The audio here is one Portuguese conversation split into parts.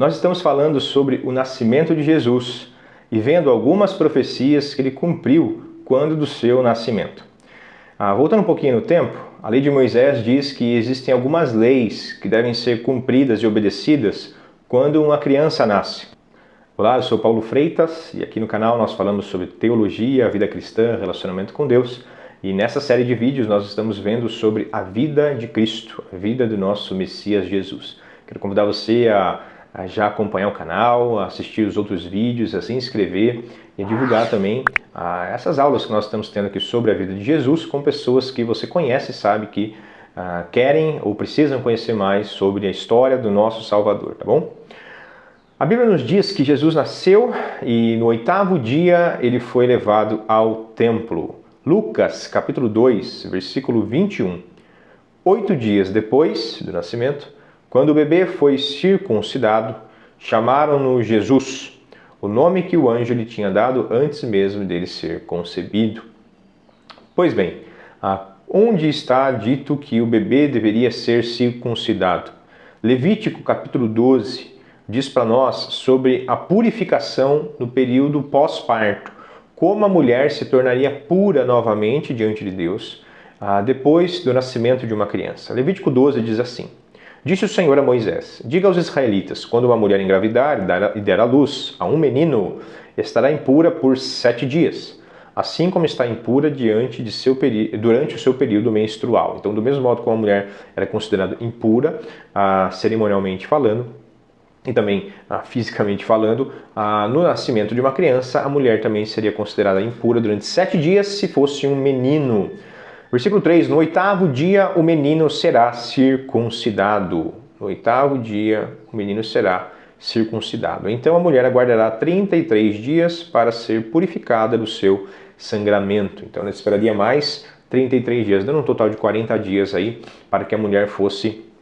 Nós estamos falando sobre o nascimento de Jesus e vendo algumas profecias que ele cumpriu quando do seu nascimento. Voltando um pouquinho no tempo, a lei de Moisés diz que existem algumas leis que devem ser cumpridas e obedecidas quando uma criança nasce. Olá, eu sou Paulo Freitas e aqui no canal nós falamos sobre teologia, vida cristã, relacionamento com Deus. E nessa série de vídeos nós estamos vendo sobre a vida de Cristo, a vida do nosso Messias Jesus. Quero convidar você a já acompanhar o canal, a assistir os outros vídeos, a se inscrever e a divulgar também essas aulas que nós estamos tendo aqui sobre a vida de Jesus com pessoas que você conhece e sabe que querem ou precisam conhecer mais sobre a história do nosso Salvador, tá bom? A Bíblia nos diz que Jesus nasceu e no 8º dia ele foi levado ao templo. Lucas, capítulo 2, versículo 21. 8 dias depois do nascimento, quando o bebê foi circuncidado, chamaram-no Jesus, o nome que o anjo lhe tinha dado antes mesmo dele ser concebido. Pois bem, onde está dito que o bebê deveria ser circuncidado? Levítico, capítulo 12, diz para nós sobre a purificação no período pós-parto, como a mulher se tornaria pura novamente diante de Deus depois do nascimento de uma criança. Levítico 12 diz assim: Disse o Senhor a Moisés: Diga aos israelitas, quando uma mulher engravidar e der à luz a um menino, estará impura por 7 dias, assim como está impura durante o seu período menstrual. Então, do mesmo modo como a mulher era considerada impura, cerimonialmente falando, e também fisicamente falando, no nascimento de uma criança, a mulher também seria considerada impura durante 7 dias se fosse um menino. Versículo 3, no 8º dia o menino será circuncidado. No 8º dia o menino será circuncidado. Então a mulher aguardará 33 dias para ser purificada do seu sangramento. Então ela esperaria mais 33 dias, dando um total de 40 dias aí para que a mulher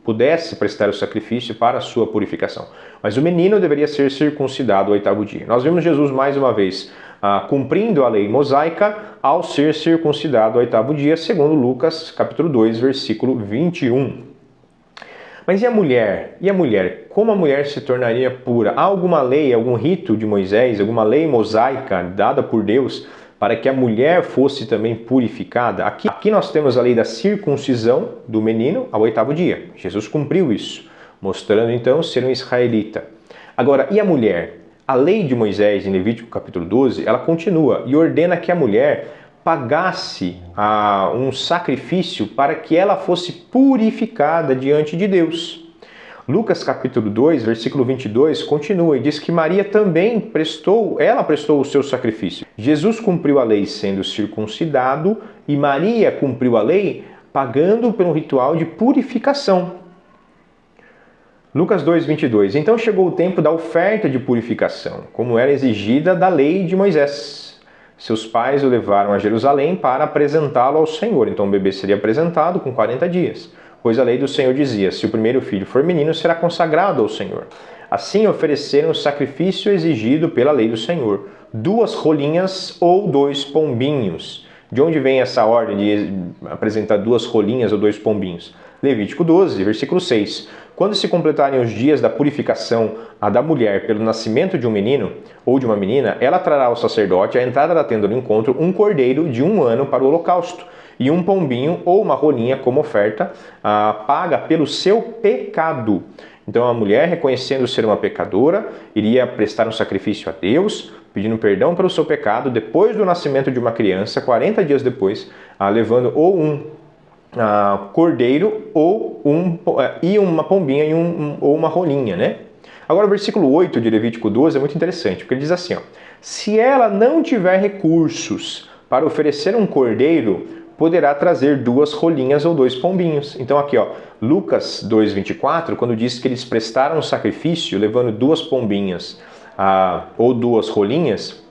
pudesse prestar o sacrifício para a sua purificação. Mas o menino deveria ser circuncidado ao 8º dia. Nós vimos Jesus mais uma vez cumprindo a lei mosaica ao ser circuncidado ao 8º dia, segundo Lucas, capítulo 2, versículo 21. Mas e a mulher? E a mulher? Como a mulher se tornaria pura? Há alguma lei, algum rito de Moisés, alguma lei mosaica dada por Deus para que a mulher fosse também purificada? Aqui nós temos a lei da circuncisão do menino ao 8º dia. Jesus cumpriu isso, mostrando então ser um israelita. Agora, e a mulher? A lei de Moisés, em Levítico capítulo 12, ela continua e ordena que a mulher pagasse um sacrifício para que ela fosse purificada diante de Deus. Lucas capítulo 2, versículo 22, continua e diz que Maria também prestou o seu sacrifício. Jesus cumpriu a lei sendo circuncidado e Maria cumpriu a lei pagando pelo ritual de purificação. Lucas 2, 22. Então chegou o tempo da oferta de purificação, como era exigida da lei de Moisés. Seus pais o levaram a Jerusalém para apresentá-lo ao Senhor. Então o bebê seria apresentado com 40 dias. Pois a lei do Senhor dizia: se o primeiro filho for menino, será consagrado ao Senhor. Assim ofereceram o sacrifício exigido pela lei do Senhor: 2 rolinhas ou 2 pombinhos. De onde vem essa ordem de apresentar 2 rolinhas ou 2 pombinhos? Levítico 12, versículo 6. Quando se completarem os dias da purificação da mulher pelo nascimento de um menino ou de uma menina, ela trará ao sacerdote à entrada da tenda do encontro um cordeiro de 1 ano para o holocausto e um pombinho ou uma rolinha como oferta paga pelo seu pecado. Então a mulher, reconhecendo ser uma pecadora, iria prestar um sacrifício a Deus, pedindo perdão pelo seu pecado depois do nascimento de uma criança, 40 dias depois, levando ou um cordeiro ou uma pombinha ou uma rolinha, né? Agora o versículo 8 de Levítico 12 é muito interessante, porque ele diz assim, se ela não tiver recursos para oferecer um cordeiro, poderá trazer 2 rolinhas ou 2 pombinhos. Então aqui, Lucas 2, 24, quando diz que eles prestaram um sacrifício levando 2 pombinhas ou 2 rolinhas,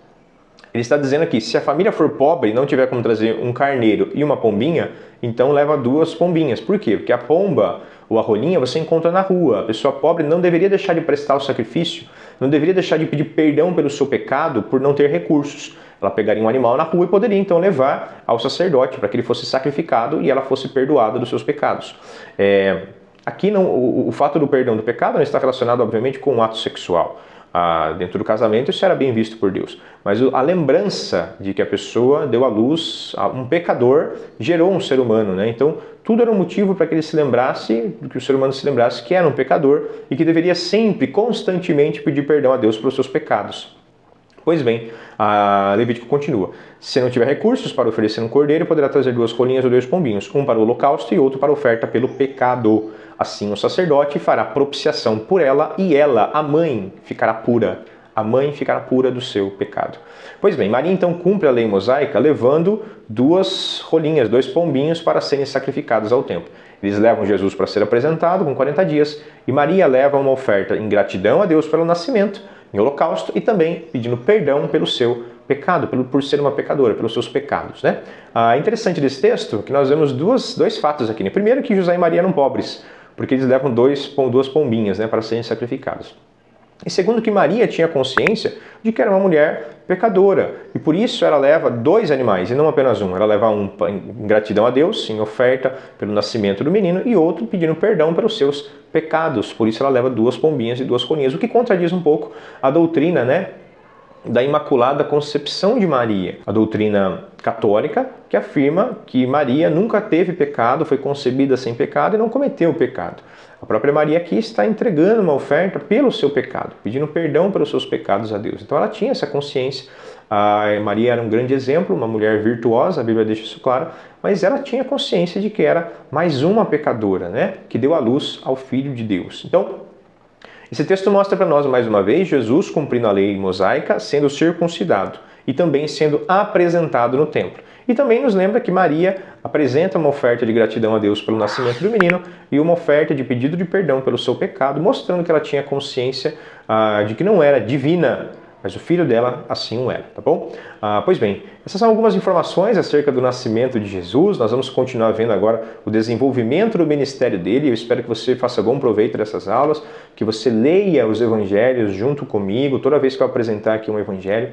ele está dizendo aqui, se a família for pobre e não tiver como trazer um carneiro e uma pombinha, então leva 2 pombinhas. Por quê? Porque a pomba ou a rolinha você encontra na rua. A pessoa pobre não deveria deixar de prestar o sacrifício, não deveria deixar de pedir perdão pelo seu pecado por não ter recursos. Ela pegaria um animal na rua e poderia então levar ao sacerdote para que ele fosse sacrificado e ela fosse perdoada dos seus pecados. Aqui não, o fato do perdão do pecado não está relacionado, obviamente, com o ato sexual. Dentro do casamento isso era bem visto por Deus, mas a lembrança de que a pessoa deu à luz a um pecador gerou um ser humano, né? Então tudo era um motivo para que ele se lembrasse, que o ser humano se lembrasse que era um pecador e que deveria sempre, constantemente pedir perdão a Deus pelos seus pecados. Pois bem, Levítico continua. Se não tiver recursos para oferecer um cordeiro, poderá trazer 2 rolinhas ou 2 pombinhos, um para o holocausto e outro para a oferta pelo pecado. Assim o sacerdote fará propiciação por ela e ela, a mãe, ficará pura. A mãe ficará pura do seu pecado. Pois bem, Maria então cumpre a lei mosaica levando 2 rolinhas, 2 pombinhos para serem sacrificados ao templo. Eles levam Jesus para ser apresentado com 40 dias e Maria leva uma oferta em gratidão a Deus pelo nascimento, em holocausto e também pedindo perdão pelo seu pecado, por ser uma pecadora, pelos seus pecados, né? Interessante desse texto que nós vemos dois fatos aqui, né? Primeiro que José e Maria eram pobres, porque eles levam 2 pombinhas, né, para serem sacrificados. E segundo que Maria tinha consciência de que era uma mulher pecadora, e por isso ela leva 2 animais, e não apenas um. Ela leva um em gratidão a Deus, em oferta pelo nascimento do menino, e outro pedindo perdão pelos seus pecados. Por isso ela leva 2 pombinhas e 2 rolinhas, o que contradiz um pouco a doutrina, né, da Imaculada Concepção de Maria, a doutrina católica que afirma que Maria nunca teve pecado, foi concebida sem pecado e não cometeu o pecado. A própria Maria aqui está entregando uma oferta pelo seu pecado, pedindo perdão pelos seus pecados a Deus. Então ela tinha essa consciência. Maria era um grande exemplo, uma mulher virtuosa, a Bíblia deixa isso claro, mas ela tinha consciência de que era mais uma pecadora, né, que deu à luz ao Filho de Deus. Então, esse texto mostra para nós, mais uma vez, Jesus cumprindo a lei mosaica, sendo circuncidado e também sendo apresentado no templo. E também nos lembra que Maria apresenta uma oferta de gratidão a Deus pelo nascimento do menino e uma oferta de pedido de perdão pelo seu pecado, mostrando que ela tinha consciência de que não era divina, mas o filho dela assim o era, tá bom? Pois bem, essas são algumas informações acerca do nascimento de Jesus. Nós vamos continuar vendo agora o desenvolvimento do ministério dele. Eu espero que você faça bom proveito dessas aulas, que você leia os evangelhos junto comigo. Toda vez que eu apresentar aqui um evangelho,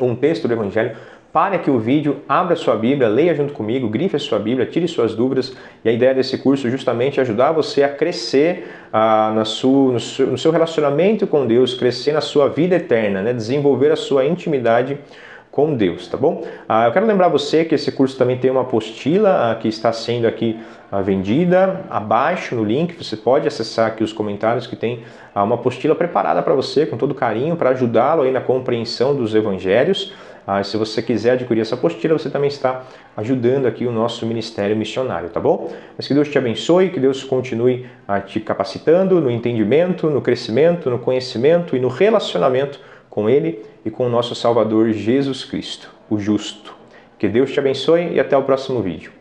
um texto do evangelho, pare aqui o vídeo, abra sua Bíblia, leia junto comigo, grife a sua Bíblia, tire suas dúvidas. E a ideia desse curso é justamente ajudar você a crescer no seu relacionamento com Deus, crescer na sua vida eterna, né? Desenvolver a sua intimidade com Deus, tá bom? Eu quero lembrar você que esse curso também tem uma apostila que está sendo aqui vendida abaixo no link. Você pode acessar aqui os comentários que tem uma apostila preparada para você com todo carinho para ajudá-lo aí na compreensão dos evangelhos. Se você quiser adquirir essa apostila, você também está ajudando aqui o nosso ministério missionário, tá bom? Mas que Deus te abençoe, que Deus continue te capacitando no entendimento, no crescimento, no conhecimento e no relacionamento com Ele e com o nosso Salvador Jesus Cristo, o justo. Que Deus te abençoe e até o próximo vídeo.